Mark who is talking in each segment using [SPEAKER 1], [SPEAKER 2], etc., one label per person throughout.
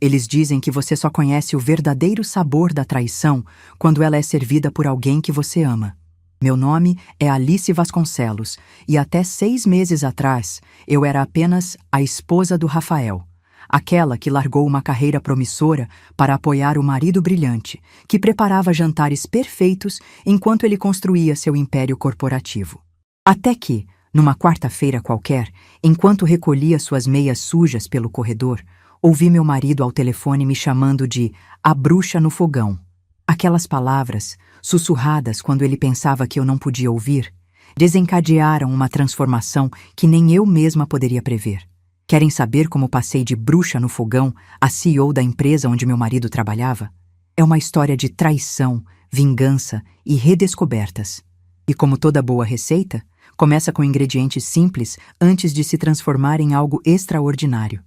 [SPEAKER 1] Eles dizem que você só conhece o verdadeiro sabor da traição quando ela é servida por alguém que você ama. Meu nome é Alice Vasconcelos e até 6 meses atrás eu era apenas a esposa do Rafael, aquela que largou uma carreira promissora para apoiar o marido brilhante, que preparava jantares perfeitos enquanto ele construía seu império corporativo. Até que, numa quarta-feira qualquer, enquanto recolhia suas meias sujas pelo corredor, ouvi meu marido ao telefone me chamando de a bruxa no fogão. Aquelas palavras, sussurradas quando ele pensava que eu não podia ouvir, desencadearam uma transformação que nem eu mesma poderia prever. Querem saber como passei de bruxa no fogão a CEO da empresa onde meu marido trabalhava? É uma história de traição, vingança e redescobertas. E como toda boa receita, começa com ingredientes simples antes de se transformar em algo extraordinário.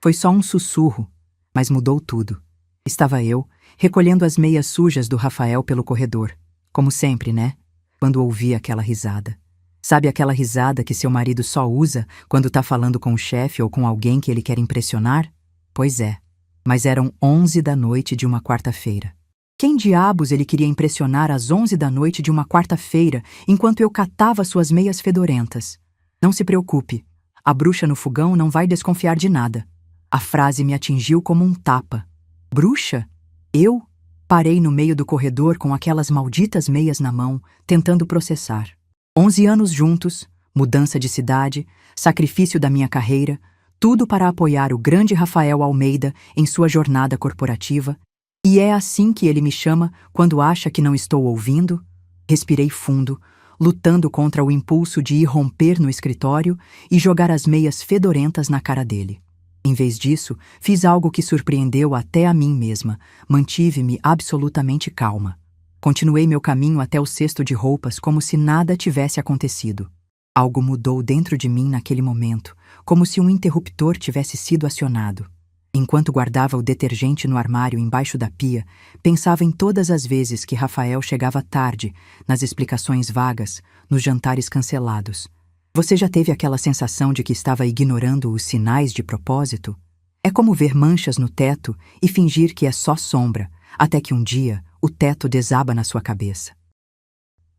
[SPEAKER 1] Foi só um sussurro, mas mudou tudo. Estava eu, recolhendo as meias sujas do Rafael pelo corredor. Como sempre, né? Quando ouvi aquela risada. Sabe aquela risada que seu marido só usa quando tá falando com o chefe ou com alguém que ele quer impressionar? Pois é, mas eram 11 da noite de uma quarta-feira. Quem diabos ele queria impressionar às 11 da noite de uma quarta-feira enquanto eu catava suas meias fedorentas? Não se preocupe, a bruxa no fogão não vai desconfiar de nada. A frase me atingiu como um tapa. Bruxa? Eu? Parei no meio do corredor com aquelas malditas meias na mão, tentando processar. 11 anos juntos, mudança de cidade, sacrifício da minha carreira, tudo para apoiar o grande Rafael Almeida em sua jornada corporativa. E é assim que ele me chama quando acha que não estou ouvindo? Respirei fundo, lutando contra o impulso de ir romper no escritório e jogar as meias fedorentas na cara dele. Em vez disso, fiz algo que surpreendeu até a mim mesma. Mantive-me absolutamente calma. Continuei meu caminho até o cesto de roupas como se nada tivesse acontecido. Algo mudou dentro de mim naquele momento, como se um interruptor tivesse sido acionado. Enquanto guardava o detergente no armário embaixo da pia, pensava em todas as vezes que Rafael chegava tarde, nas explicações vagas, nos jantares cancelados. Você já teve aquela sensação de que estava ignorando os sinais de propósito? É como ver manchas no teto e fingir que é só sombra, até que um dia o teto desaba na sua cabeça.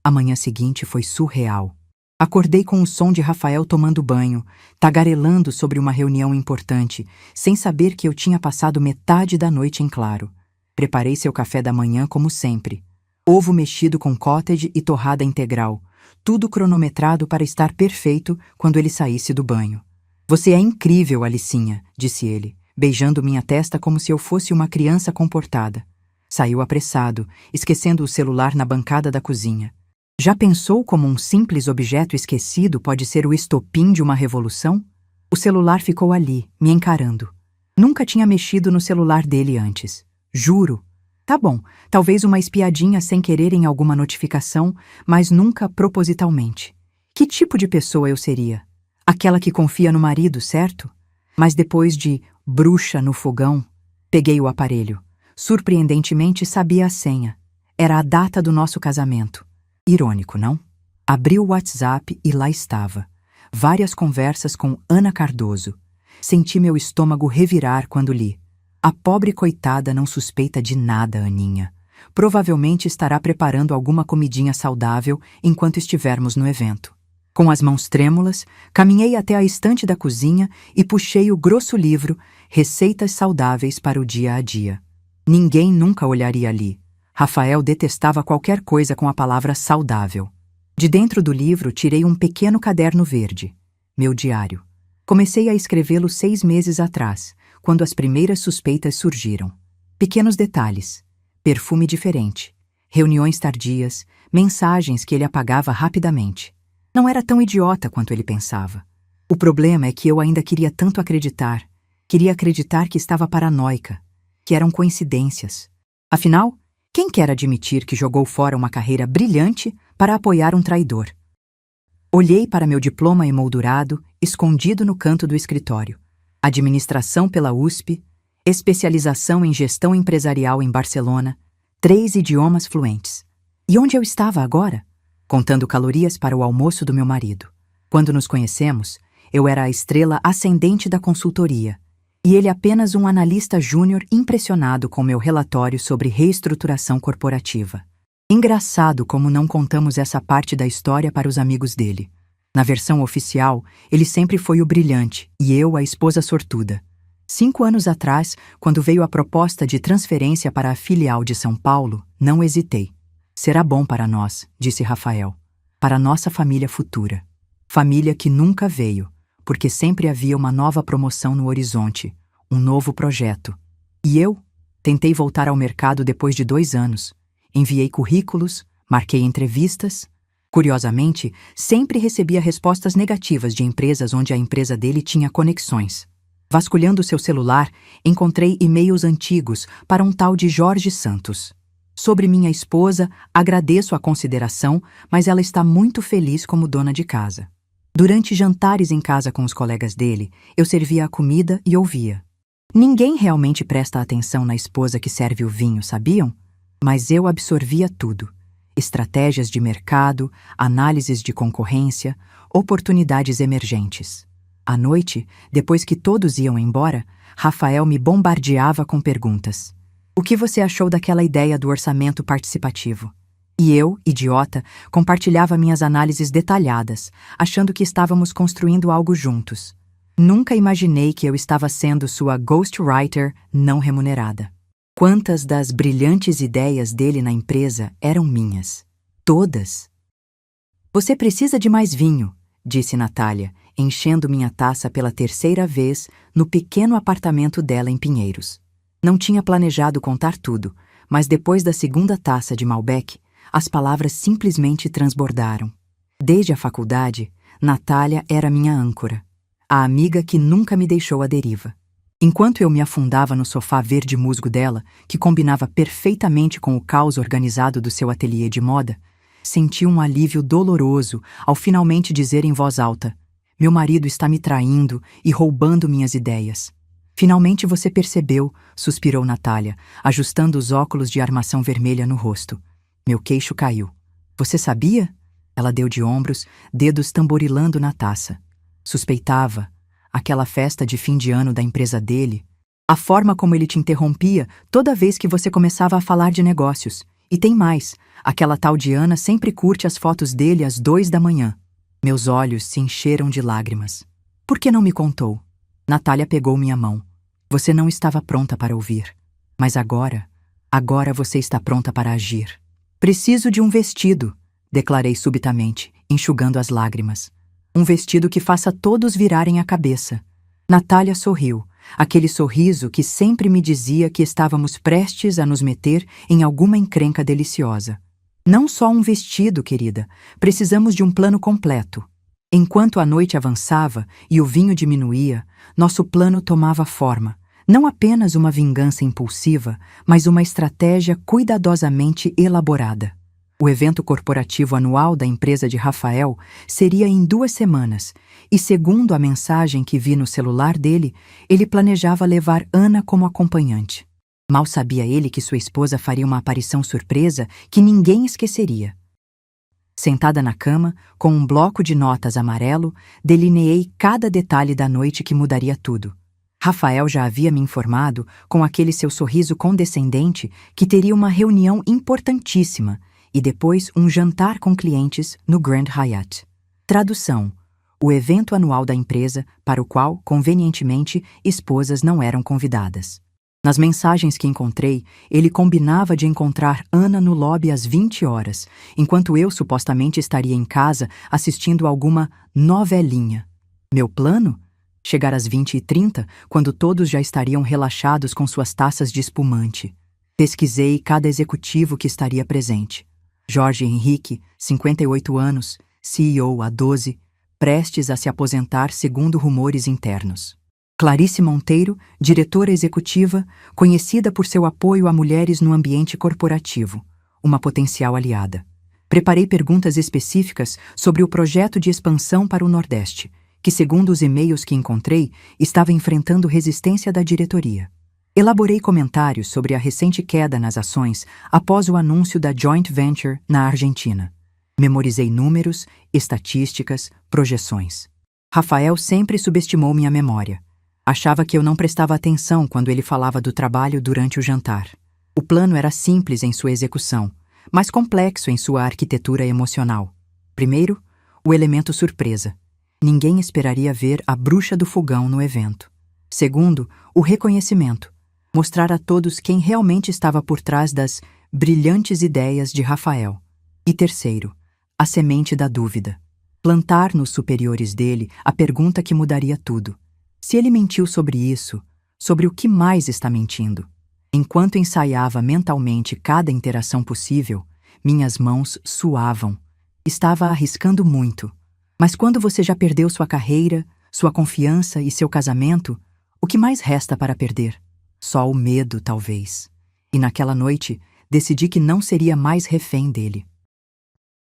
[SPEAKER 1] A manhã seguinte foi surreal. Acordei com o som de Rafael tomando banho, tagarelando sobre uma reunião importante, sem saber que eu tinha passado metade da noite em claro. Preparei seu café da manhã como sempre. Ovo mexido com cottage e torrada integral, tudo cronometrado para estar perfeito quando ele saísse do banho. Você é incrível, Alicinha, disse ele, beijando minha testa como se eu fosse uma criança comportada. Saiu apressado, esquecendo o celular na bancada da cozinha. Já pensou como um simples objeto esquecido pode ser o estopim de uma revolução? O celular ficou ali, me encarando. Nunca tinha mexido no celular dele antes. Juro. Tá bom, talvez uma espiadinha sem querer em alguma notificação, mas nunca propositalmente. Que tipo de pessoa eu seria? Aquela que confia no marido, certo? Mas depois de bruxa no fogão, peguei o aparelho. Surpreendentemente sabia a senha. Era a data do nosso casamento. Irônico, não? Abri o WhatsApp e lá estava. Várias conversas com Ana Cardoso. Senti meu estômago revirar quando li. A pobre coitada não suspeita de nada, Aninha. Provavelmente estará preparando alguma comidinha saudável enquanto estivermos no evento. Com as mãos trêmulas, caminhei até a estante da cozinha e puxei o grosso livro Receitas Saudáveis para o Dia a Dia. Ninguém nunca olharia ali. Rafael detestava qualquer coisa com a palavra saudável. De dentro do livro tirei um pequeno caderno verde. Meu diário. Comecei a escrevê-lo 6 meses atrás, quando as primeiras suspeitas surgiram. Pequenos detalhes. Perfume diferente. Reuniões tardias. Mensagens que ele apagava rapidamente. Não era tão idiota quanto ele pensava. O problema é que eu ainda queria tanto acreditar. Queria acreditar que estava paranoica. Que eram coincidências. Afinal, quem quer admitir que jogou fora uma carreira brilhante para apoiar um traidor? Olhei para meu diploma emoldurado, escondido no canto do escritório. Administração pela USP, especialização em gestão empresarial em Barcelona, 3 idiomas fluentes. E onde eu estava agora? Contando calorias para o almoço do meu marido. Quando nos conhecemos, eu era a estrela ascendente da consultoria. E ele apenas um analista júnior impressionado com meu relatório sobre reestruturação corporativa. Engraçado como não contamos essa parte da história para os amigos dele. Na versão oficial, ele sempre foi o brilhante e eu a esposa sortuda. 5 anos atrás, quando veio a proposta de transferência para a filial de São Paulo, não hesitei. Será bom para nós, disse Rafael. Para nossa família futura. Família que nunca veio, porque sempre havia uma nova promoção no horizonte, um novo projeto. E eu? Tentei voltar ao mercado depois de 2 anos. Enviei currículos, marquei entrevistas. Curiosamente, sempre recebia respostas negativas de empresas onde a empresa dele tinha conexões. Vasculhando seu celular, encontrei e-mails antigos para um tal de Jorge Santos. Sobre minha esposa, agradeço a consideração, mas ela está muito feliz como dona de casa. Durante jantares em casa com os colegas dele, eu servia a comida e ouvia. Ninguém realmente presta atenção na esposa que serve o vinho, sabiam? Mas eu absorvia tudo. Estratégias de mercado, análises de concorrência, oportunidades emergentes. À noite, depois que todos iam embora, Rafael me bombardeava com perguntas. O que você achou daquela ideia do orçamento participativo? E eu, idiota, compartilhava minhas análises detalhadas, achando que estávamos construindo algo juntos. Nunca imaginei que eu estava sendo sua ghostwriter não remunerada. Quantas das brilhantes ideias dele na empresa eram minhas? Todas. Você precisa de mais vinho, disse Natália, enchendo minha taça pela 3ª vez no pequeno apartamento dela em Pinheiros. Não tinha planejado contar tudo, mas depois da 2ª taça de Malbec, as palavras simplesmente transbordaram. Desde a faculdade, Natália era minha âncora, a amiga que nunca me deixou à deriva. Enquanto eu me afundava no sofá verde musgo dela, que combinava perfeitamente com o caos organizado do seu ateliê de moda, senti um alívio doloroso ao finalmente dizer em voz alta: meu marido está me traindo e roubando minhas ideias. Finalmente você percebeu, suspirou Natália, ajustando os óculos de armação vermelha no rosto. Meu queixo caiu. Você sabia? Ela deu de ombros, dedos tamborilando na taça. Suspeitava. Aquela festa de fim de ano da empresa dele. A forma como ele te interrompia toda vez que você começava a falar de negócios. E tem mais. Aquela tal Diana sempre curte as fotos dele às 2 da manhã. Meus olhos se encheram de lágrimas. Por que não me contou? Natália pegou minha mão. Você não estava pronta para ouvir. Mas agora você está pronta para agir. Preciso de um vestido, declarei subitamente, enxugando as lágrimas. Um vestido que faça todos virarem a cabeça. Natália sorriu, aquele sorriso que sempre me dizia que estávamos prestes a nos meter em alguma encrenca deliciosa. Não só um vestido, querida, precisamos de um plano completo. Enquanto a noite avançava e o vinho diminuía, nosso plano tomava forma. Não apenas uma vingança impulsiva, mas uma estratégia cuidadosamente elaborada. O evento corporativo anual da empresa de Rafael seria em 2 semanas, e segundo a mensagem que vi no celular dele, ele planejava levar Ana como acompanhante. Mal sabia ele que sua esposa faria uma aparição surpresa que ninguém esqueceria. Sentada na cama, com um bloco de notas amarelo, delineei cada detalhe da noite que mudaria tudo. Rafael já havia me informado, com aquele seu sorriso condescendente, que teria uma reunião importantíssima e depois um jantar com clientes no Grand Hyatt. Tradução: o evento anual da empresa, para o qual, convenientemente, esposas não eram convidadas. Nas mensagens que encontrei, ele combinava de encontrar Ana no lobby às 20 horas, enquanto eu supostamente estaria em casa assistindo alguma novelinha. Meu plano? Chegar às 20h30, quando todos já estariam relaxados com suas taças de espumante. Pesquisei cada executivo que estaria presente. Jorge Henrique, 58 anos, CEO há 12, prestes a se aposentar segundo rumores internos. Clarice Monteiro, diretora executiva, conhecida por seu apoio a mulheres no ambiente corporativo, uma potencial aliada. Preparei perguntas específicas sobre o projeto de expansão para o Nordeste, que, segundo os e-mails que encontrei, estava enfrentando resistência da diretoria. Elaborei comentários sobre a recente queda nas ações após o anúncio da joint venture na Argentina. Memorizei números, estatísticas, projeções. Rafael sempre subestimou minha memória. Achava que eu não prestava atenção quando ele falava do trabalho durante o jantar. O plano era simples em sua execução, mas complexo em sua arquitetura emocional. Primeiro, o elemento surpresa. Ninguém esperaria ver a bruxa do fogão no evento. Segundo, o reconhecimento. Mostrar a todos quem realmente estava por trás das brilhantes ideias de Rafael. E terceiro, a semente da dúvida. Plantar nos superiores dele a pergunta que mudaria tudo. Se ele mentiu sobre isso, sobre o que mais está mentindo? Enquanto ensaiava mentalmente cada interação possível, minhas mãos suavam. Estava arriscando muito. Mas quando você já perdeu sua carreira, sua confiança e seu casamento, o que mais resta para perder? Só o medo, talvez. E naquela noite, decidi que não seria mais refém dele.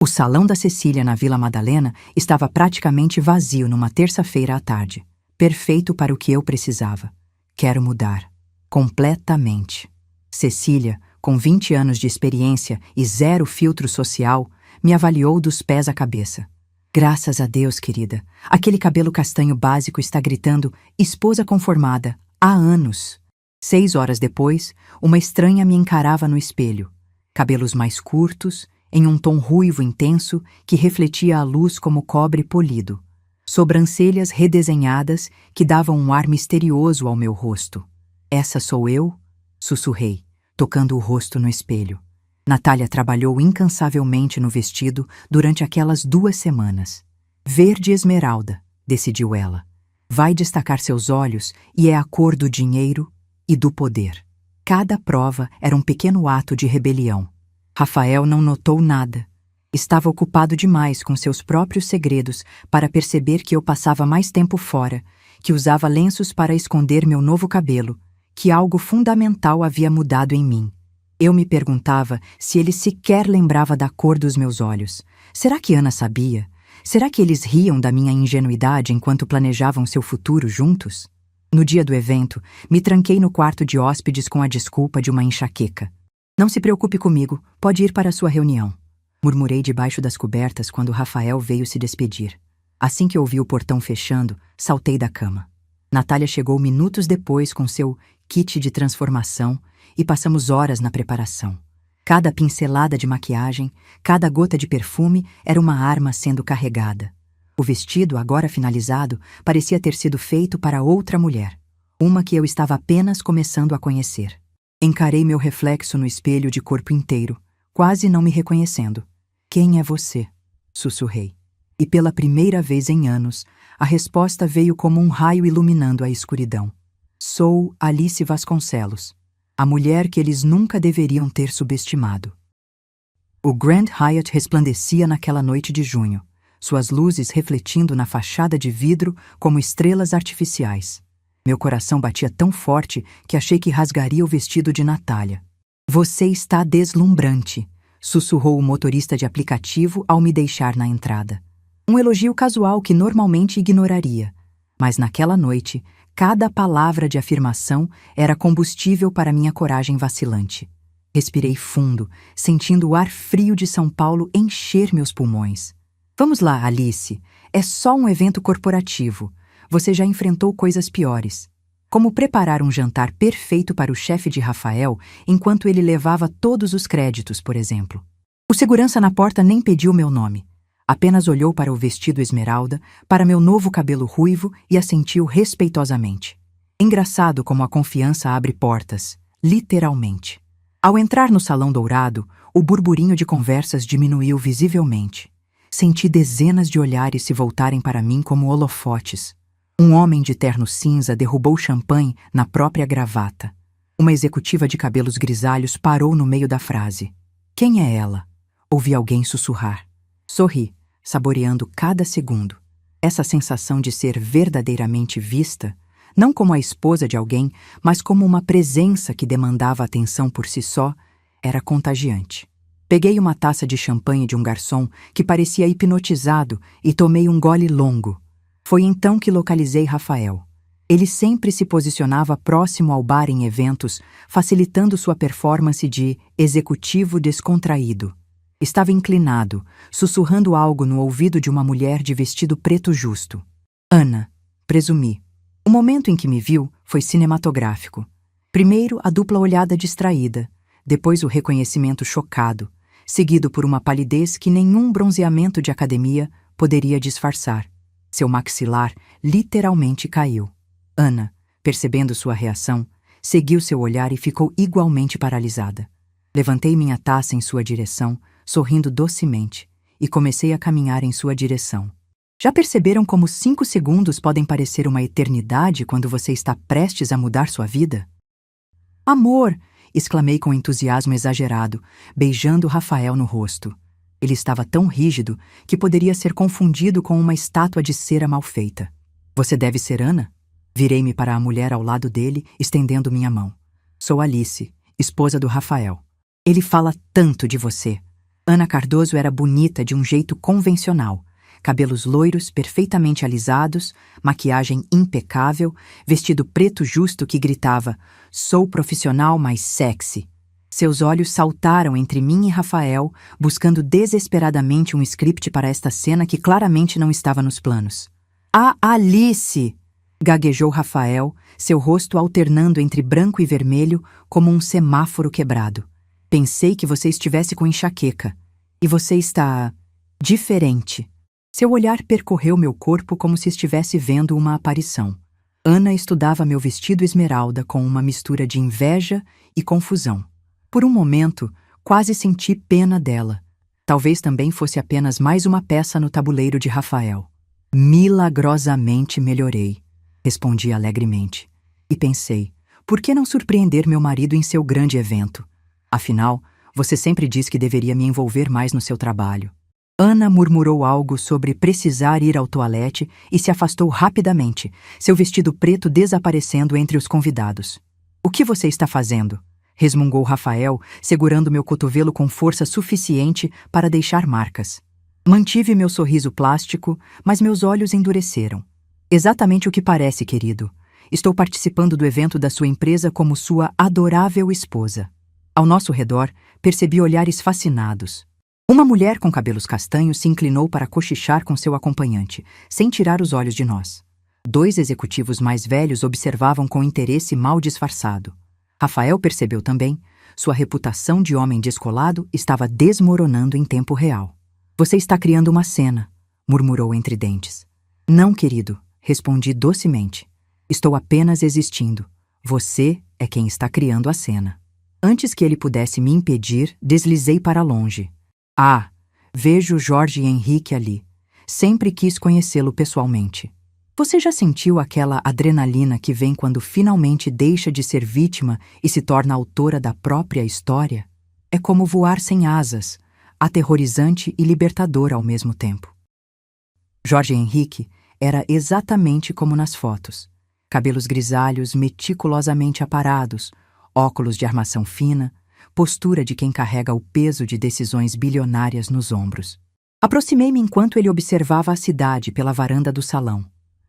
[SPEAKER 1] O salão da Cecília na Vila Madalena estava praticamente vazio numa terça-feira à tarde. Perfeito para o que eu precisava. Quero mudar. Completamente. Cecília, com 20 anos de experiência e zero filtro social, me avaliou dos pés à cabeça. Graças a Deus, querida. Aquele cabelo castanho básico está gritando esposa conformada há anos. 6 horas depois, uma estranha me encarava no espelho. Cabelos mais curtos, em um tom ruivo intenso que refletia a luz como cobre polido. Sobrancelhas redesenhadas que davam um ar misterioso ao meu rosto. Essa sou eu? Sussurrei, tocando o rosto no espelho. Natália trabalhou incansavelmente no vestido durante aquelas 2 semanas. Verde esmeralda, decidiu ela. Vai destacar seus olhos e é a cor do dinheiro e do poder. Cada prova era um pequeno ato de rebelião. Rafael não notou nada. Estava ocupado demais com seus próprios segredos para perceber que eu passava mais tempo fora, que usava lenços para esconder meu novo cabelo, que algo fundamental havia mudado em mim. Eu me perguntava se ele sequer lembrava da cor dos meus olhos. Será que Ana sabia? Será que eles riam da minha ingenuidade enquanto planejavam seu futuro juntos? No dia do evento, me tranquei no quarto de hóspedes com a desculpa de uma enxaqueca. Não se preocupe comigo, pode ir para a sua reunião. Murmurei debaixo das cobertas quando Rafael veio se despedir. Assim que ouvi o portão fechando, saltei da cama. Natália chegou minutos depois com seu kit de transformação e passamos horas na preparação. Cada pincelada de maquiagem, cada gota de perfume era uma arma sendo carregada. O vestido, agora finalizado, parecia ter sido feito para outra mulher, uma que eu estava apenas começando a conhecer. Encarei meu reflexo no espelho de corpo inteiro, quase não me reconhecendo. Quem é você? Sussurrei. E pela primeira vez em anos, a resposta veio como um raio iluminando a escuridão. Sou Alice Vasconcelos, a mulher que eles nunca deveriam ter subestimado. O Grand Hyatt resplandecia naquela noite de junho, suas luzes refletindo na fachada de vidro como estrelas artificiais. Meu coração batia tão forte que achei que rasgaria o vestido de Natália. Você está deslumbrante, sussurrou o motorista de aplicativo ao me deixar na entrada. Um elogio casual que normalmente ignoraria. Mas naquela noite, cada palavra de afirmação era combustível para minha coragem vacilante. Respirei fundo, sentindo o ar frio de São Paulo encher meus pulmões. Vamos lá, Alice. É só um evento corporativo. Você já enfrentou coisas piores. Como preparar um jantar perfeito para o chefe de Rafael enquanto ele levava todos os créditos, por exemplo. O segurança na porta nem pediu meu nome. Apenas olhou para o vestido esmeralda, para meu novo cabelo ruivo e assentiu respeitosamente. Engraçado como a confiança abre portas, literalmente. Ao entrar no salão dourado, o burburinho de conversas diminuiu visivelmente. Senti dezenas de olhares se voltarem para mim como holofotes. Um homem de terno cinza derrubou champanhe na própria gravata. Uma executiva de cabelos grisalhos parou no meio da frase. Quem é ela? Ouvi alguém sussurrar. Sorri, saboreando cada segundo. Essa sensação de ser verdadeiramente vista, não como a esposa de alguém, mas como uma presença que demandava atenção por si só, era contagiante. Peguei uma taça de champanhe de um garçom que parecia hipnotizado e tomei um gole longo. Foi então que localizei Rafael. Ele sempre se posicionava próximo ao bar em eventos, facilitando sua performance de executivo descontraído. Estava inclinado, sussurrando algo no ouvido de uma mulher de vestido preto justo. Ana, presumi. O momento em que me viu foi cinematográfico. Primeiro, a dupla olhada distraída, depois o reconhecimento chocado, seguido por uma palidez que nenhum bronzeamento de academia poderia disfarçar. Seu maxilar literalmente caiu. Ana, percebendo sua reação, seguiu seu olhar e ficou igualmente paralisada. Levantei minha taça em sua direção, sorrindo docemente, e comecei a caminhar em sua direção. Já perceberam como 5 segundos podem parecer uma eternidade quando você está prestes a mudar sua vida? Amor! Exclamei com entusiasmo exagerado, beijando Rafael no rosto. Ele estava tão rígido que poderia ser confundido com uma estátua de cera mal feita. Você deve ser Ana? Virei-me para a mulher ao lado dele, estendendo minha mão. Sou Alice, esposa do Rafael. Ele fala tanto de você. Ana Cardoso era bonita de um jeito convencional. Cabelos loiros, perfeitamente alisados, maquiagem impecável, vestido preto justo que gritava: "Sou profissional, mas sexy". Seus olhos saltaram entre mim e Rafael, buscando desesperadamente um script para esta cena que claramente não estava nos planos. "Ah, Alice!" gaguejou Rafael, seu rosto alternando entre branco e vermelho como um semáforo quebrado. "Pensei que você estivesse com enxaqueca. E você está... diferente." Seu olhar percorreu meu corpo como se estivesse vendo uma aparição. Ana estudava meu vestido esmeralda com uma mistura de inveja e confusão. Por um momento, quase senti pena dela. Talvez também fosse apenas mais uma peça no tabuleiro de Rafael. "Milagrosamente melhorei", respondi alegremente. E pensei, por que não surpreender meu marido em seu grande evento? Afinal, você sempre diz que deveria me envolver mais no seu trabalho. Ana murmurou algo sobre precisar ir ao toalete e se afastou rapidamente, seu vestido preto desaparecendo entre os convidados. "O que você está fazendo?" resmungou Rafael, segurando meu cotovelo com força suficiente para deixar marcas. Mantive meu sorriso plástico, mas meus olhos endureceram. "Exatamente o que parece, querido. Estou participando do evento da sua empresa como sua adorável esposa." Ao nosso redor, percebi olhares fascinados. Uma mulher com cabelos castanhos se inclinou para cochichar com seu acompanhante, sem tirar os olhos de nós. 2 executivos mais velhos observavam com interesse mal disfarçado. Rafael percebeu também. Sua reputação de homem descolado estava desmoronando em tempo real. "Você está criando uma cena", murmurou entre dentes. "Não, querido", respondi docemente. "Estou apenas existindo. Você é quem está criando a cena." Antes que ele pudesse me impedir, deslizei para longe. "Ah, vejo Jorge Henrique ali. Sempre quis conhecê-lo pessoalmente." Você já sentiu aquela adrenalina que vem quando finalmente deixa de ser vítima e se torna autora da própria história? É como voar sem asas, aterrorizante e libertador ao mesmo tempo. Jorge Henrique era exatamente como nas fotos. Cabelos grisalhos meticulosamente aparados, óculos de armação fina, postura de quem carrega o peso de decisões bilionárias nos ombros. Aproximei-me enquanto ele observava a cidade pela varanda do salão.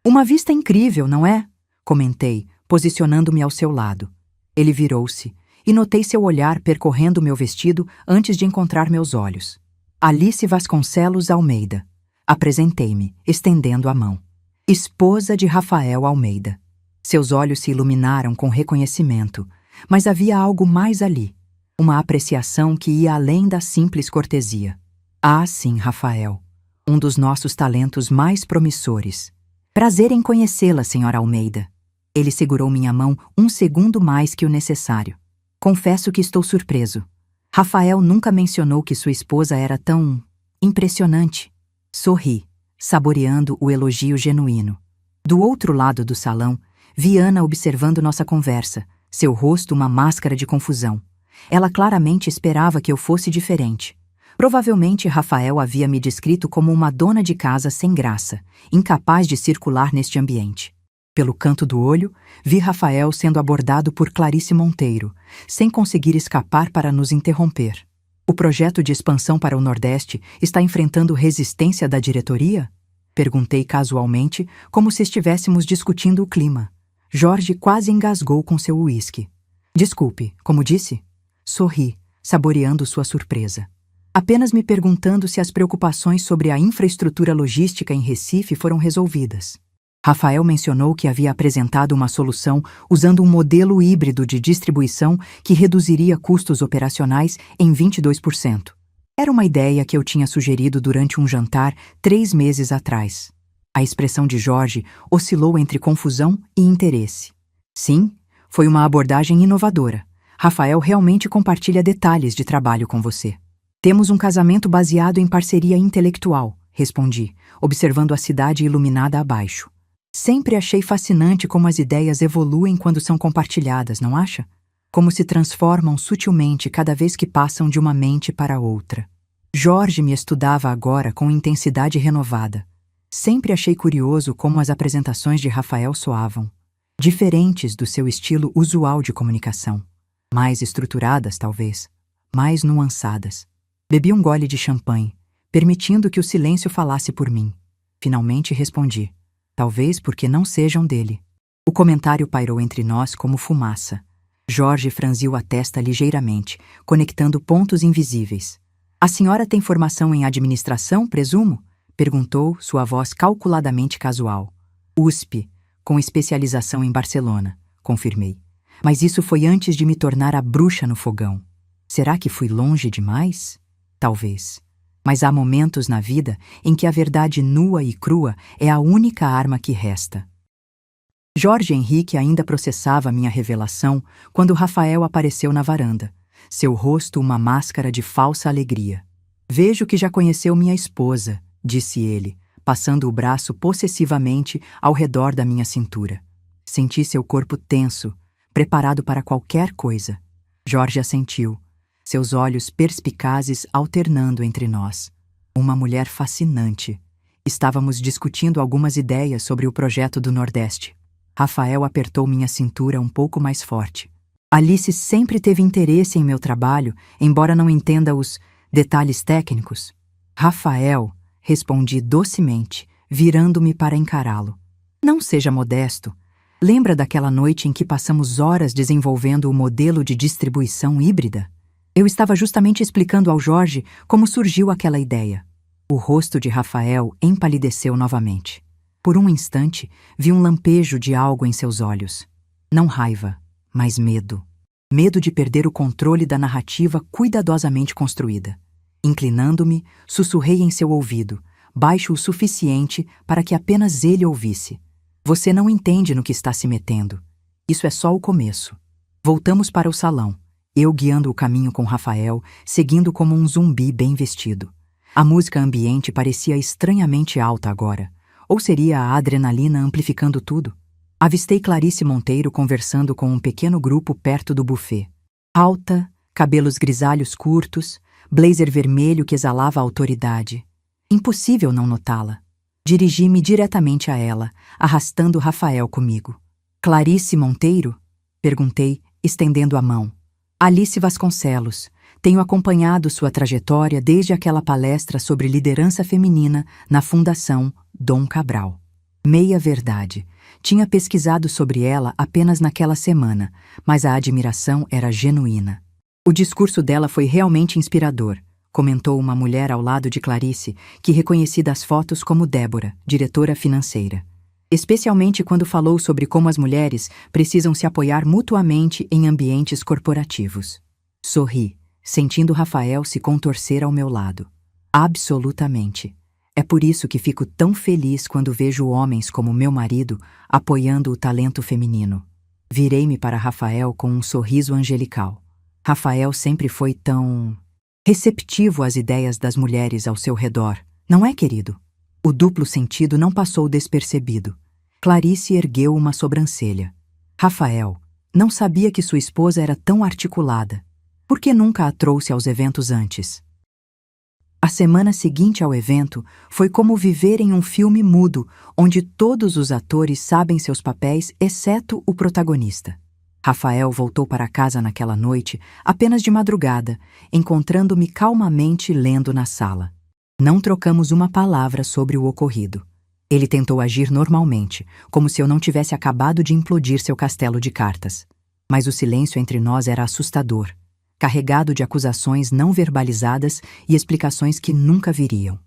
[SPEAKER 1] "Uma vista incrível, não é?" comentei, posicionando-me ao seu lado. Ele virou-se e notei seu olhar percorrendo meu vestido antes de encontrar meus olhos. "Alice Vasconcelos Almeida." Apresentei-me, estendendo a mão. "Esposa de Rafael Almeida." Seus olhos se iluminaram com reconhecimento, mas havia algo mais ali. Uma apreciação que ia além da simples cortesia. "Ah, sim, Rafael. Um dos nossos talentos mais promissores. Prazer em conhecê-la, senhora Almeida." Ele segurou minha mão 1 segundo mais que o necessário. "Confesso que estou surpreso. Rafael nunca mencionou que sua esposa era tão... impressionante." Sorri, saboreando o elogio genuíno. Do outro lado do salão, vi Ana observando nossa conversa, seu rosto uma máscara de confusão. Ela claramente esperava que eu fosse diferente. Provavelmente Rafael havia me descrito como uma dona de casa sem graça, incapaz de circular neste ambiente. Pelo canto do olho, vi Rafael sendo abordado por Clarice Monteiro, sem conseguir escapar para nos interromper. "O projeto de expansão para o Nordeste está enfrentando resistência da diretoria?" Perguntei casualmente, como se estivéssemos discutindo o clima. Jorge quase engasgou com seu uísque. "Desculpe, como disse?" Sorri, saboreando sua surpresa. "Apenas me perguntando se as preocupações sobre a infraestrutura logística em Recife foram resolvidas." Rafael mencionou que havia apresentado uma solução usando um modelo híbrido de distribuição que reduziria custos operacionais em 22%. Era uma ideia que eu tinha sugerido durante um jantar 3 meses atrás. A expressão de Jorge oscilou entre confusão e interesse. Sim, foi uma abordagem inovadora. Rafael realmente compartilha detalhes de trabalho com você. Temos um casamento baseado em parceria intelectual, respondi, observando a cidade iluminada abaixo. Sempre achei fascinante como as ideias evoluem quando são compartilhadas, não acha? Como se transformam sutilmente cada vez que passam de uma mente para outra. Jorge me estudava agora com intensidade renovada. Sempre achei curioso como as apresentações de Rafael soavam, diferentes do seu estilo usual de comunicação. Mais estruturadas, talvez, mais nuançadas. Bebi um gole de champanhe, permitindo que o silêncio falasse por mim. Finalmente respondi. Talvez porque não sejam dele. O comentário pairou entre nós como fumaça. Jorge franziu a testa ligeiramente, conectando pontos invisíveis. A senhora tem formação em administração, presumo? Perguntou, sua voz calculadamente casual. USP, com especialização em Barcelona, confirmei. Mas isso foi antes de me tornar a bruxa no fogão. Será que fui longe demais? Talvez. Mas há momentos na vida em que a verdade nua e crua é a única arma que resta. Jorge Henrique ainda processava minha revelação quando Rafael apareceu na varanda, seu rosto uma máscara de falsa alegria. Vejo que já conheceu minha esposa, disse ele, passando o braço possessivamente ao redor da minha cintura. Senti seu corpo tenso, preparado para qualquer coisa. Jorge assentiu, seus olhos perspicazes alternando entre nós. Uma mulher fascinante. Estávamos discutindo algumas ideias sobre o projeto do Nordeste. Rafael apertou minha cintura um pouco mais forte. Alice sempre teve interesse em meu trabalho, embora não entenda os detalhes técnicos. Rafael, respondi docemente, virando-me para encará-lo. Não seja modesto. Lembra daquela noite em que passamos horas desenvolvendo o modelo de distribuição híbrida? Eu estava justamente explicando ao Jorge como surgiu aquela ideia. O rosto de Rafael empalideceu novamente. Por um instante, vi um lampejo de algo em seus olhos. Não raiva, mas medo. Medo de perder o controle da narrativa cuidadosamente construída. Inclinando-me, sussurrei em seu ouvido, baixo o suficiente para que apenas ele ouvisse. Você não entende no que está se metendo. Isso é só o começo. Voltamos para o salão, eu guiando o caminho com Rafael, seguindo como um zumbi bem vestido. A música ambiente parecia estranhamente alta agora. Ou seria a adrenalina amplificando tudo? Avistei Clarice Monteiro conversando com um pequeno grupo perto do buffet. Alta, cabelos grisalhos curtos, blazer vermelho que exalava autoridade. Impossível não notá-la. Dirigi-me diretamente a ela, arrastando Rafael comigo. Clarice Monteiro? Perguntei, estendendo a mão. Alice Vasconcelos. Tenho acompanhado sua trajetória desde aquela palestra sobre liderança feminina na Fundação Dom Cabral. Meia verdade. Tinha pesquisado sobre ela apenas naquela semana, mas a admiração era genuína. O discurso dela foi realmente inspirador, comentou uma mulher ao lado de Clarice, que reconheci das fotos como Débora, diretora financeira. Especialmente quando falou sobre como as mulheres precisam se apoiar mutuamente em ambientes corporativos. Sorri, sentindo Rafael se contorcer ao meu lado. Absolutamente. É por isso que fico tão feliz quando vejo homens como meu marido apoiando o talento feminino. Virei-me para Rafael com um sorriso angelical. Rafael sempre foi tão receptivo às ideias das mulheres ao seu redor, não é, querido? O duplo sentido não passou despercebido. Clarice ergueu uma sobrancelha. Rafael, não sabia que sua esposa era tão articulada. Por que nunca a trouxe aos eventos antes? A semana seguinte ao evento foi como viver em um filme mudo, onde todos os atores sabem seus papéis, exceto o protagonista. Rafael voltou para casa naquela noite, apenas de madrugada, encontrando-me calmamente lendo na sala. Não trocamos uma palavra sobre o ocorrido. Ele tentou agir normalmente, como se eu não tivesse acabado de implodir seu castelo de cartas. Mas o silêncio entre nós era assustador, carregado de acusações não verbalizadas e explicações que nunca viriam.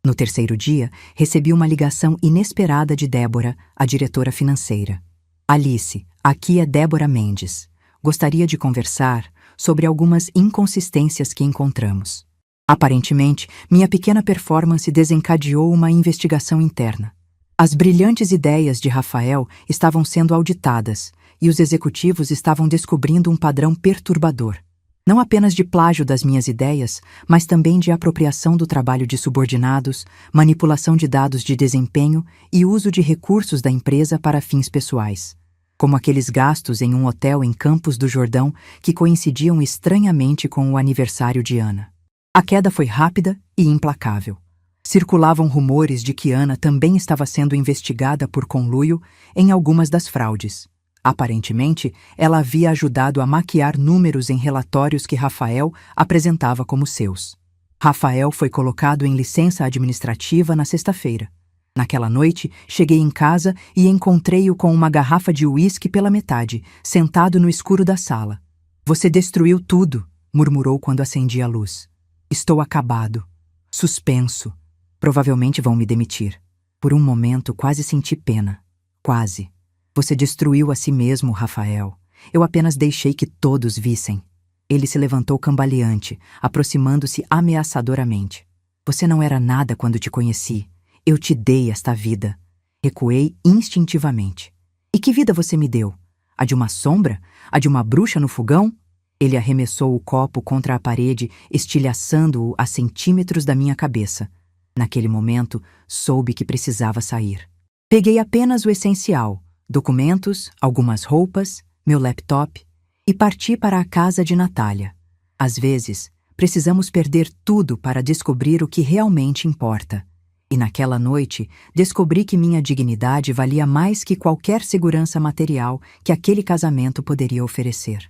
[SPEAKER 1] No terceiro dia, recebi uma ligação inesperada de Débora, a diretora financeira. Alice, aqui é Débora Mendes. Gostaria de conversar sobre algumas inconsistências que encontramos. Aparentemente, minha pequena performance desencadeou uma investigação interna. As brilhantes ideias de Rafael estavam sendo auditadas e os executivos estavam descobrindo um padrão perturbador. Não apenas de plágio das minhas ideias, mas também de apropriação do trabalho de subordinados, manipulação de dados de desempenho e uso de recursos da empresa para fins pessoais, como aqueles gastos em um hotel em Campos do Jordão que coincidiam estranhamente com o aniversário de Ana. A queda foi rápida e implacável. Circulavam rumores de que Ana também estava sendo investigada por conluio em algumas das fraudes. Aparentemente, ela havia ajudado a maquiar números em relatórios que Rafael apresentava como seus. Rafael foi colocado em licença administrativa na sexta-feira. Naquela noite, cheguei em casa e encontrei-o com uma garrafa de uísque pela metade, sentado no escuro da sala. "Você destruiu tudo", murmurou quando acendi a luz. "Estou acabado. Suspenso. Provavelmente vão me demitir." Por um momento, quase senti pena. Quase. "Você destruiu a si mesmo, Rafael. Eu apenas deixei que todos vissem." Ele se levantou cambaleante, aproximando-se ameaçadoramente. "Você não era nada quando te conheci. Eu te dei esta vida." Recuei instintivamente. "E que vida você me deu? A de uma sombra? A de uma bruxa no fogão?" Ele arremessou o copo contra a parede, estilhaçando-o a centímetros da minha cabeça. Naquele momento, soube que precisava sair. Peguei apenas o essencial: documentos, algumas roupas, meu laptop, e parti para a casa de Natália. Às vezes, precisamos perder tudo para descobrir o que realmente importa. E naquela noite, descobri que minha dignidade valia mais que qualquer segurança material que aquele casamento poderia oferecer.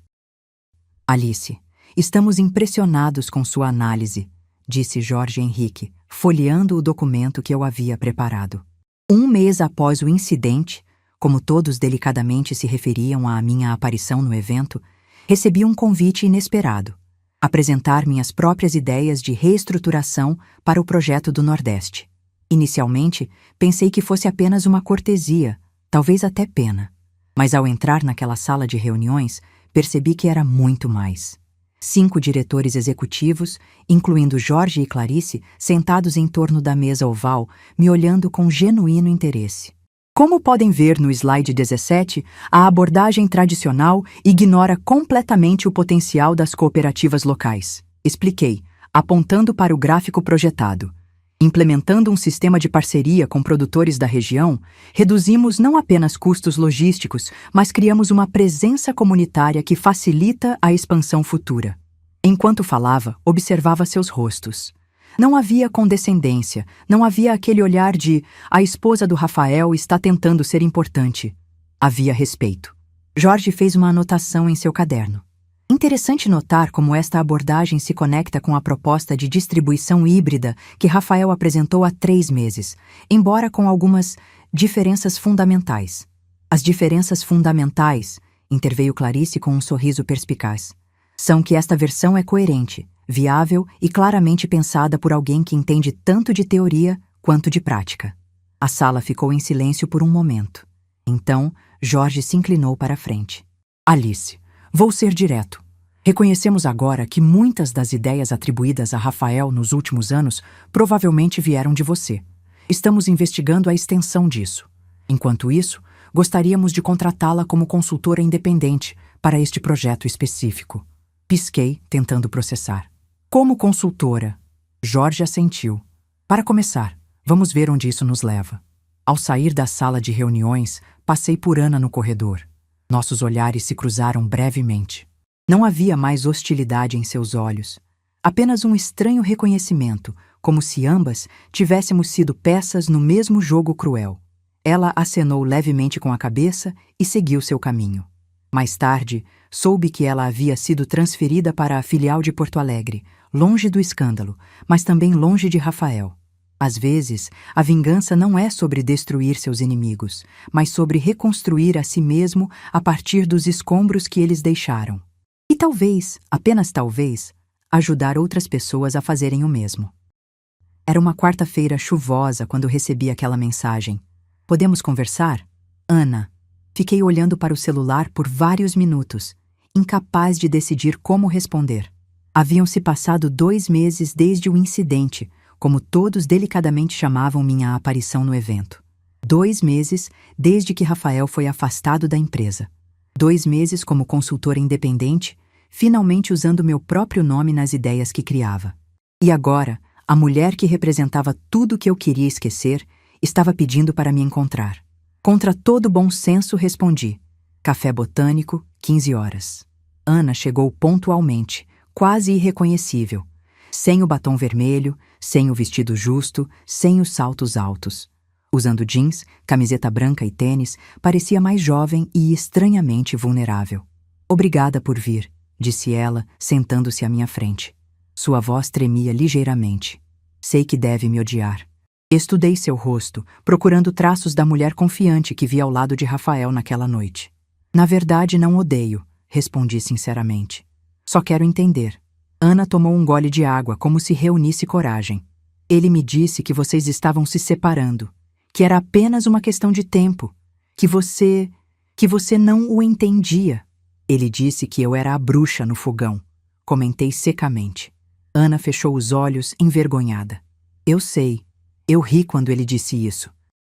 [SPEAKER 1] "Alice, estamos impressionados com sua análise", disse Jorge Henrique, folheando o documento que eu havia preparado. Um mês após o incidente, como todos delicadamente se referiam à minha aparição no evento, recebi um convite inesperado: apresentar minhas próprias ideias de reestruturação para o projeto do Nordeste. Inicialmente, pensei que fosse apenas uma cortesia, talvez até pena. Mas ao entrar naquela sala de reuniões, percebi que era muito mais. 5 diretores executivos, incluindo Jorge e Clarice, sentados em torno da mesa oval, me olhando com genuíno interesse. Como podem ver no slide 17, a abordagem tradicional ignora completamente o potencial das cooperativas locais. Expliquei, apontando para o gráfico projetado. Implementando um sistema de parceria com produtores da região, reduzimos não apenas custos logísticos, mas criamos uma presença comunitária que facilita a expansão futura. Enquanto falava, observava seus rostos. Não havia condescendência, não havia aquele olhar de "a esposa do Rafael está tentando ser importante". Havia respeito. Jorge fez uma anotação em seu caderno. Interessante notar como esta abordagem se conecta com a proposta de distribuição híbrida que Rafael apresentou há 3 meses, embora com algumas diferenças fundamentais. As diferenças fundamentais, interveio Clarice com um sorriso perspicaz, são que esta versão é coerente, viável e claramente pensada por alguém que entende tanto de teoria quanto de prática. A sala ficou em silêncio por um momento. Então, Jorge se inclinou para a frente. "Alice, vou ser direto. Reconhecemos agora que muitas das ideias atribuídas a Rafael nos últimos anos provavelmente vieram de você. Estamos investigando a extensão disso. Enquanto isso, gostaríamos de contratá-la como consultora independente para este projeto específico." Pisquei, tentando processar. "Como consultora?" Jorge assentiu. "Para começar, vamos ver onde isso nos leva." Ao sair da sala de reuniões, passei por Ana no corredor. Nossos olhares se cruzaram brevemente. Não havia mais hostilidade em seus olhos. Apenas um estranho reconhecimento, como se ambas tivéssemos sido peças no mesmo jogo cruel. Ela acenou levemente com a cabeça e seguiu seu caminho. Mais tarde, soube que ela havia sido transferida para a filial de Porto Alegre, longe do escândalo, mas também longe de Rafael. Às vezes, a vingança não é sobre destruir seus inimigos, mas sobre reconstruir a si mesmo a partir dos escombros que eles deixaram. E talvez, apenas talvez, ajudar outras pessoas a fazerem o mesmo. Era uma quarta-feira chuvosa quando recebi aquela mensagem. Podemos conversar? Ana. Fiquei olhando para o celular por vários minutos, incapaz de decidir como responder. Haviam se passado 2 meses desde o incidente, como todos delicadamente chamavam minha aparição no evento. 2 meses desde que Rafael foi afastado da empresa. 2 meses como consultora independente, finalmente usando meu próprio nome nas ideias que criava. E agora, a mulher que representava tudo o que eu queria esquecer estava pedindo para me encontrar. Contra todo bom senso, respondi. Café botânico, 15 horas. Ana chegou pontualmente, quase irreconhecível. Sem o batom vermelho, sem o vestido justo, sem os saltos altos. Usando jeans, camiseta branca e tênis, parecia mais jovem e estranhamente vulnerável. Obrigada por vir, disse ela, sentando-se à minha frente. Sua voz tremia ligeiramente. Sei que deve me odiar. Estudei seu rosto, procurando traços da mulher confiante que vi ao lado de Rafael naquela noite. Na verdade, não odeio, respondi sinceramente. Só quero entender. Ana tomou um gole de água, como se reunisse coragem. Ele me disse que vocês estavam se separando, que era apenas uma questão de tempo, que você não o entendia. Ele disse que eu era a bruxa no fogão. Comentei secamente. Ana fechou os olhos, envergonhada. Eu sei. Eu ri quando ele disse isso.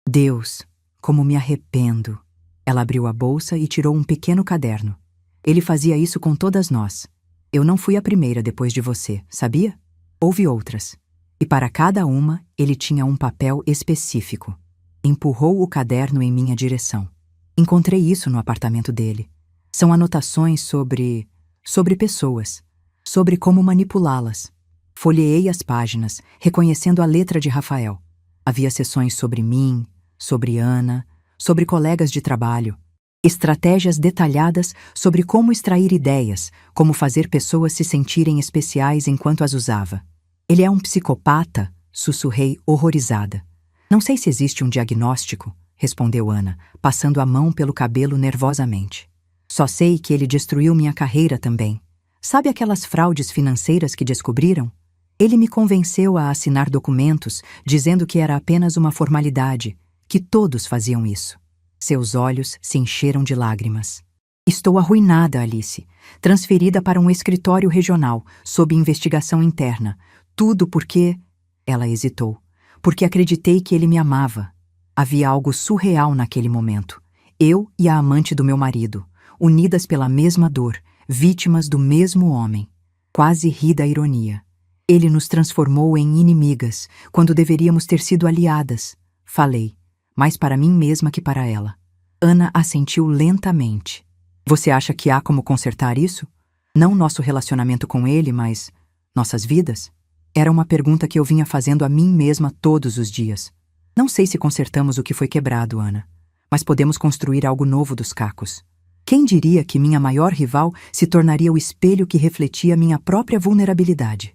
[SPEAKER 1] Deus, como me arrependo. Ela abriu a bolsa e tirou um pequeno caderno. Ele fazia isso com todas nós. Eu não fui a primeira depois de você, sabia? Houve outras. E para cada uma, ele tinha um papel específico. Empurrou o caderno em minha direção. Encontrei isso no apartamento dele. São anotações sobre pessoas, sobre como manipulá-las. Folheei as páginas, reconhecendo a letra de Rafael. Havia seções sobre mim, sobre Ana, sobre colegas de trabalho. Estratégias detalhadas sobre como extrair ideias, como fazer pessoas se sentirem especiais enquanto as usava. Ele é um psicopata? Sussurrei, horrorizada. Não sei se existe um diagnóstico, respondeu Ana, passando a mão pelo cabelo nervosamente. Só sei que ele destruiu minha carreira também. Sabe aquelas fraudes financeiras que descobriram? Ele me convenceu a assinar documentos dizendo que era apenas uma formalidade, que todos faziam isso. Seus olhos se encheram de lágrimas. Estou arruinada, Alice. Transferida para um escritório regional, sob investigação interna. Tudo porque... Ela hesitou. Porque acreditei que ele me amava. Havia algo surreal naquele momento. Eu e a amante do meu marido, unidas pela mesma dor, vítimas do mesmo homem. Quase ri da ironia. Ele nos transformou em inimigas, quando deveríamos ter sido aliadas. Falei, mais para mim mesma que para ela. Ana assentiu lentamente. Você acha que há como consertar isso? Não nosso relacionamento com ele, mas nossas vidas? Era uma pergunta que eu vinha fazendo a mim mesma todos os dias. Não sei se consertamos o que foi quebrado, Ana, mas podemos construir algo novo dos cacos. Quem diria que minha maior rival se tornaria o espelho que refletia minha própria vulnerabilidade?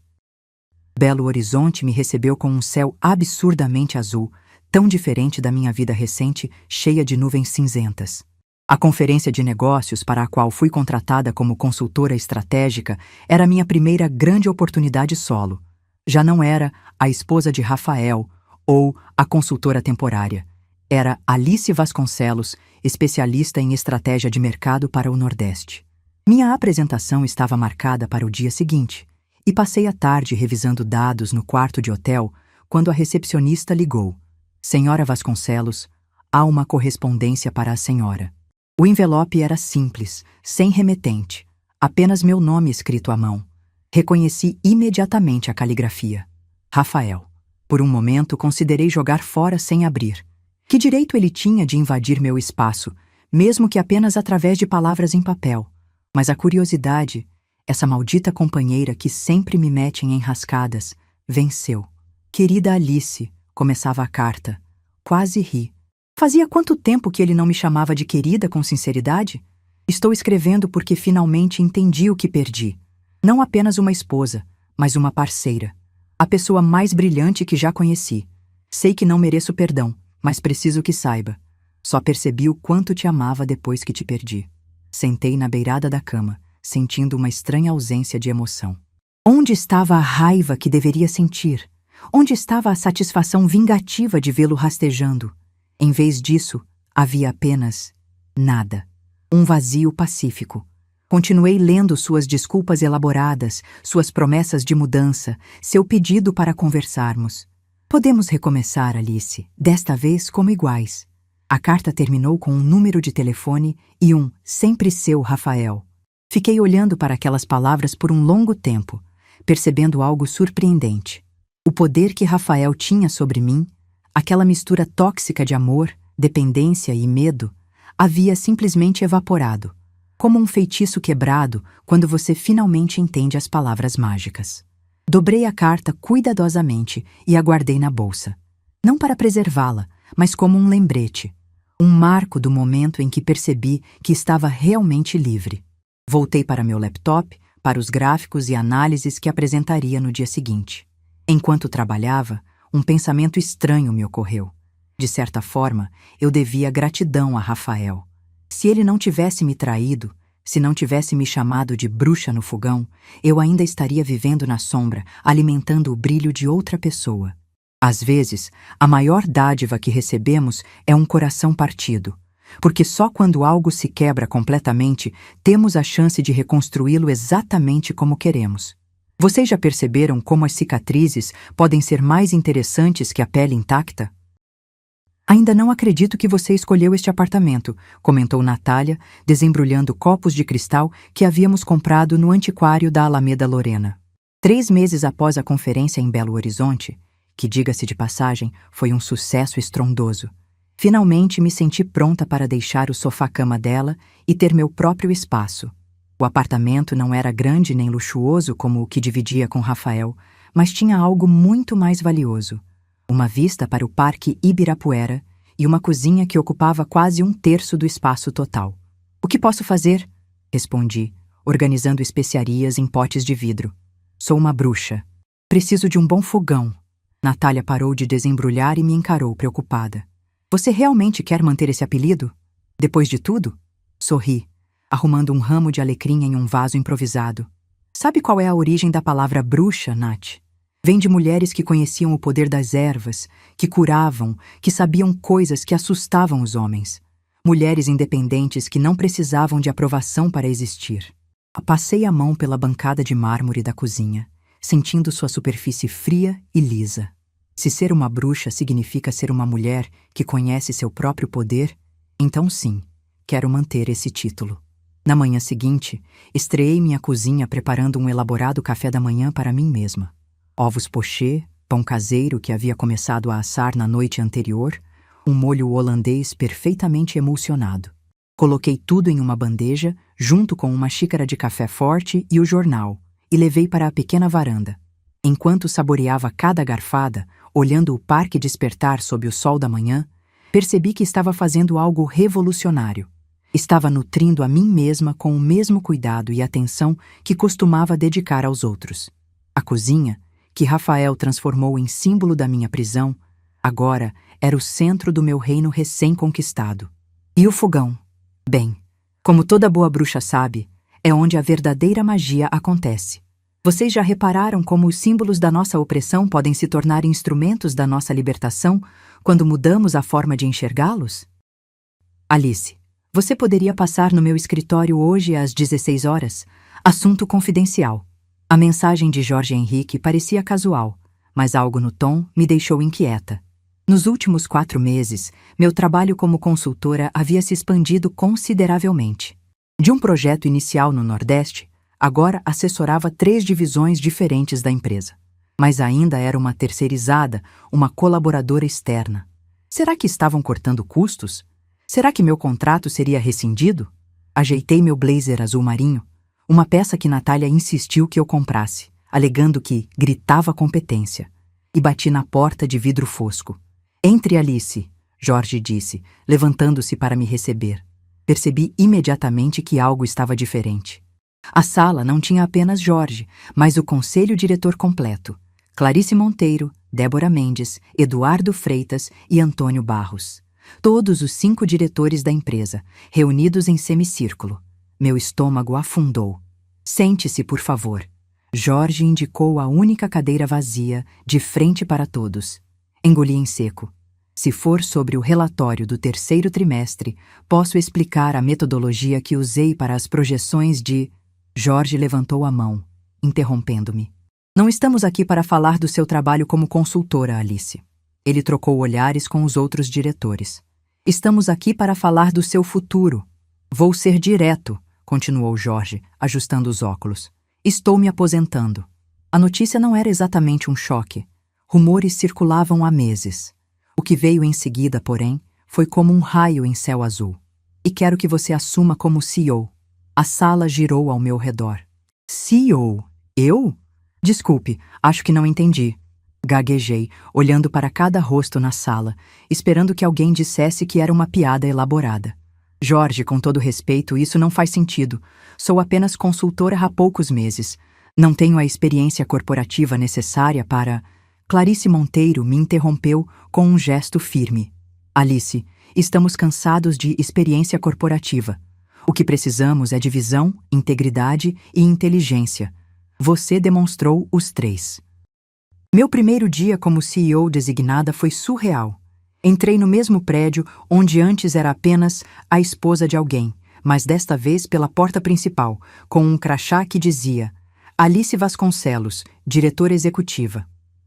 [SPEAKER 1] Belo Horizonte me recebeu com um céu absurdamente azul, tão diferente da minha vida recente, cheia de nuvens cinzentas. A conferência de negócios para a qual fui contratada como consultora estratégica era minha primeira grande oportunidade solo. Já não era a esposa de Rafael ou a consultora temporária. Era Alice Vasconcelos, especialista em estratégia de mercado para o Nordeste. Minha apresentação estava marcada para o dia seguinte. E passei a tarde revisando dados no quarto de hotel quando a recepcionista ligou. Senhora Vasconcelos, há uma correspondência para a senhora. O envelope era simples, sem remetente, apenas meu nome escrito à mão. Reconheci imediatamente a caligrafia. Rafael. Por um momento considerei jogar fora sem abrir. Que direito ele tinha de invadir meu espaço, mesmo que apenas através de palavras em papel? Mas a curiosidade... Essa maldita companheira que sempre me mete em enrascadas, venceu. Querida Alice, começava a carta. Quase ri. Fazia quanto tempo que ele não me chamava de querida com sinceridade? Estou escrevendo porque finalmente entendi o que perdi. Não apenas uma esposa, mas uma parceira. A pessoa mais brilhante que já conheci. Sei que não mereço perdão, mas preciso que saiba. Só percebi o quanto te amava depois que te perdi. Sentei na beirada da cama, sentindo uma estranha ausência de emoção. Onde estava a raiva que deveria sentir? Onde estava a satisfação vingativa de vê-lo rastejando? Em vez disso, havia apenas nada. Um vazio pacífico. Continuei lendo suas desculpas elaboradas, suas promessas de mudança, seu pedido para conversarmos. Podemos recomeçar, Alice, desta vez como iguais. A carta terminou com um número de telefone e um sempre seu, Rafael. Fiquei olhando para aquelas palavras por um longo tempo, percebendo algo surpreendente. O poder que Rafael tinha sobre mim, aquela mistura tóxica de amor, dependência e medo, havia simplesmente evaporado, como um feitiço quebrado quando você finalmente entende as palavras mágicas. Dobrei a carta cuidadosamente e a guardei na bolsa. Não para preservá-la, mas como um lembrete. Um marco do momento em que percebi que estava realmente livre. Voltei para meu laptop, para os gráficos e análises que apresentaria no dia seguinte. Enquanto trabalhava, um pensamento estranho me ocorreu. De certa forma, eu devia gratidão a Rafael. Se ele não tivesse me traído, se não tivesse me chamado de bruxa no fogão, eu ainda estaria vivendo na sombra, alimentando o brilho de outra pessoa. Às vezes, a maior dádiva que recebemos é um coração partido, porque só quando algo se quebra completamente, temos a chance de reconstruí-lo exatamente como queremos. Vocês já perceberam como as cicatrizes podem ser mais interessantes que a pele intacta? Ainda não acredito que você escolheu este apartamento, comentou Natália, desembrulhando copos de cristal que havíamos comprado no antiquário da Alameda Lorena. 3 meses após a conferência em Belo Horizonte, que, diga-se de passagem, foi um sucesso estrondoso, finalmente me senti pronta para deixar o sofá-cama dela e ter meu próprio espaço. O apartamento não era grande nem luxuoso como o que dividia com Rafael, mas tinha algo muito mais valioso. Uma vista para o Parque Ibirapuera e uma cozinha que ocupava quase 1/3 do espaço total. "O que posso fazer?" respondi, organizando especiarias em potes de vidro. "Sou uma bruxa. Preciso de um bom fogão." Natália parou de desembrulhar e me encarou preocupada. "Você realmente quer manter esse apelido? Depois de tudo?" Sorri, arrumando um ramo de alecrim em um vaso improvisado. "Sabe qual é a origem da palavra bruxa, Nath? Vem de mulheres que conheciam o poder das ervas, que curavam, que sabiam coisas que assustavam os homens. Mulheres independentes que não precisavam de aprovação para existir." Passei a mão pela bancada de mármore da cozinha, sentindo sua superfície fria e lisa. Se ser uma bruxa significa ser uma mulher que conhece seu próprio poder, então sim, quero manter esse título. Na manhã seguinte, estreei minha cozinha preparando um elaborado café da manhã para mim mesma. Ovos pochê, pão caseiro que havia começado a assar na noite anterior, um molho holandês perfeitamente emulsionado. Coloquei tudo em uma bandeja, junto com uma xícara de café forte e o jornal, e levei para a pequena varanda. Enquanto saboreava cada garfada, olhando o parque despertar sob o sol da manhã, percebi que estava fazendo algo revolucionário. Estava nutrindo a mim mesma com o mesmo cuidado e atenção que costumava dedicar aos outros. A cozinha, que Rafael transformou em símbolo da minha prisão, agora era o centro do meu reino recém-conquistado. E o fogão? Bem, como toda boa bruxa sabe, é onde a verdadeira magia acontece. Vocês já repararam como os símbolos da nossa opressão podem se tornar instrumentos da nossa libertação quando mudamos a forma de enxergá-los? Alice, você poderia passar no meu escritório hoje às 16 horas? Assunto confidencial. A mensagem de Jorge Henrique parecia casual, mas algo no tom me deixou inquieta. Nos últimos 4 meses, meu trabalho como consultora havia se expandido consideravelmente. De um projeto inicial no Nordeste, agora assessorava 3 divisões diferentes da empresa. Mas ainda era uma terceirizada, uma colaboradora externa. Será que estavam cortando custos? Será que meu contrato seria rescindido? Ajeitei meu blazer azul marinho, uma peça que Natália insistiu que eu comprasse, alegando que gritava competência, e bati na porta de vidro fosco. "Entre, Alice", Jorge disse, levantando-se para me receber. Percebi imediatamente que algo estava diferente. A sala não tinha apenas Jorge, mas o conselho diretor completo. Clarice Monteiro, Débora Mendes, Eduardo Freitas e Antônio Barros. Todos os 5 diretores da empresa, reunidos em semicírculo. Meu estômago afundou. "Sente-se, por favor." Jorge indicou a única cadeira vazia, de frente para todos. Engoli em seco. Se for sobre o relatório do terceiro trimestre, posso explicar a metodologia que usei para as projeções de... Jorge levantou a mão, interrompendo-me. Não estamos aqui para falar do seu trabalho como consultora, Alice. Ele trocou olhares com os outros diretores. Estamos aqui para falar do seu futuro. Vou ser direto, continuou Jorge, ajustando os óculos. Estou me aposentando. A notícia não era exatamente um choque. Rumores circulavam há meses. O que veio em seguida, porém, foi como um raio em céu azul. E quero que você assuma como CEO. A sala girou ao meu redor. CEO? Eu? Desculpe, acho que não entendi. Gaguejei, olhando para cada rosto na sala, esperando que alguém dissesse que era uma piada elaborada. Jorge, com todo respeito, isso não faz sentido. Sou apenas consultora há poucos meses. Não tenho a experiência corporativa necessária para... Clarice Monteiro me interrompeu com um gesto firme. Alice, estamos cansados de experiência corporativa. O que precisamos é de visão, integridade e inteligência. Você demonstrou os três. Meu primeiro dia como CEO designada foi surreal. Entrei no mesmo prédio onde antes era apenas a esposa de alguém, mas desta vez pela porta principal, com um crachá que dizia Alice Vasconcelos, diretora executiva.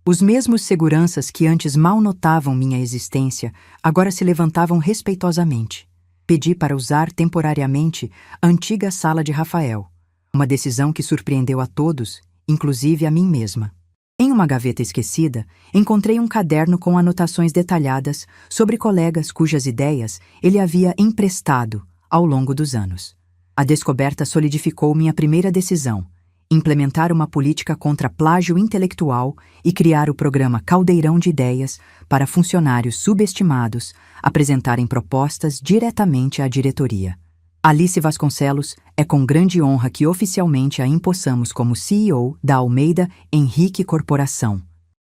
[SPEAKER 1] Os mesmos seguranças que antes mal notavam minha existência, agora se levantavam respeitosamente. Pedi para usar temporariamente a antiga sala de Rafael. Uma decisão que surpreendeu a todos, inclusive a mim mesma. Em uma gaveta esquecida, encontrei um caderno com anotações detalhadas sobre colegas cujas ideias ele havia emprestado ao longo dos anos. A descoberta solidificou minha primeira decisão: implementar uma política contra plágio intelectual e criar o programa Caldeirão de Ideias para funcionários subestimados apresentarem propostas diretamente à diretoria. Alice Vasconcelos, é com grande honra que oficialmente a empossamos como CEO da Almeida Henrique Corporação.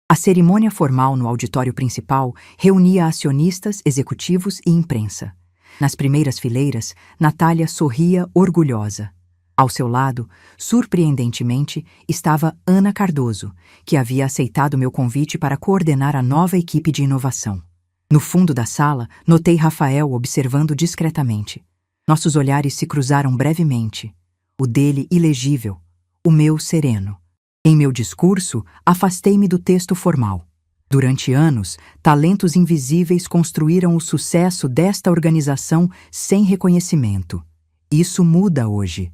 [SPEAKER 1] A cerimônia formal no auditório principal reunia acionistas, executivos e imprensa. Nas primeiras fileiras, Natália sorria orgulhosa. Ao seu lado, surpreendentemente, estava Ana Cardoso, que havia aceitado meu convite para coordenar a nova equipe de inovação. No fundo da sala, notei Rafael observando discretamente. Nossos olhares se cruzaram brevemente. O dele ilegível, o meu sereno. Em meu discurso, afastei-me do texto formal. Durante anos, talentos invisíveis construíram o sucesso desta organização sem reconhecimento. Isso muda hoje.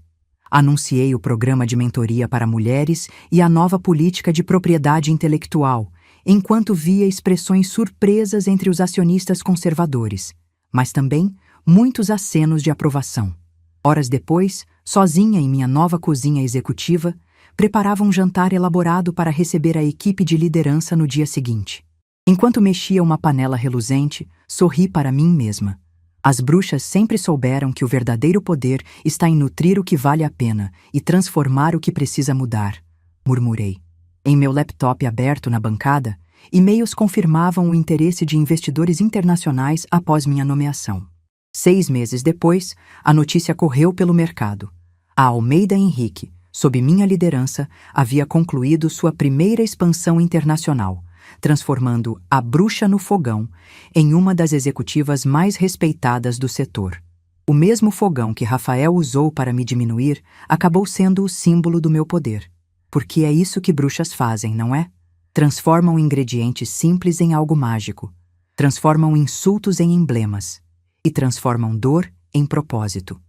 [SPEAKER 1] Anunciei o programa de mentoria para mulheres e a nova política de propriedade intelectual, enquanto via expressões surpresas entre os acionistas conservadores, mas também muitos acenos de aprovação. Horas depois, sozinha em minha nova cozinha executiva, preparava um jantar elaborado para receber a equipe de liderança no dia seguinte. Enquanto mexia uma panela reluzente, sorri para mim mesma. As bruxas sempre souberam que o verdadeiro poder está em nutrir o que vale a pena e transformar o que precisa mudar, murmurei. Em meu laptop aberto na bancada, e-mails confirmavam o interesse de investidores internacionais após minha nomeação. 6 meses depois, a notícia correu pelo mercado. A Almeida Henrique, sob minha liderança, havia concluído sua primeira expansão internacional, transformando a Bruxa no Fogão em uma das executivas mais respeitadas do setor. O mesmo fogão que Rafael usou para me diminuir acabou sendo o símbolo do meu poder. Porque é isso que bruxas fazem, não é? Transformam ingredientes simples em algo mágico, transformam insultos em emblemas e transformam dor em propósito.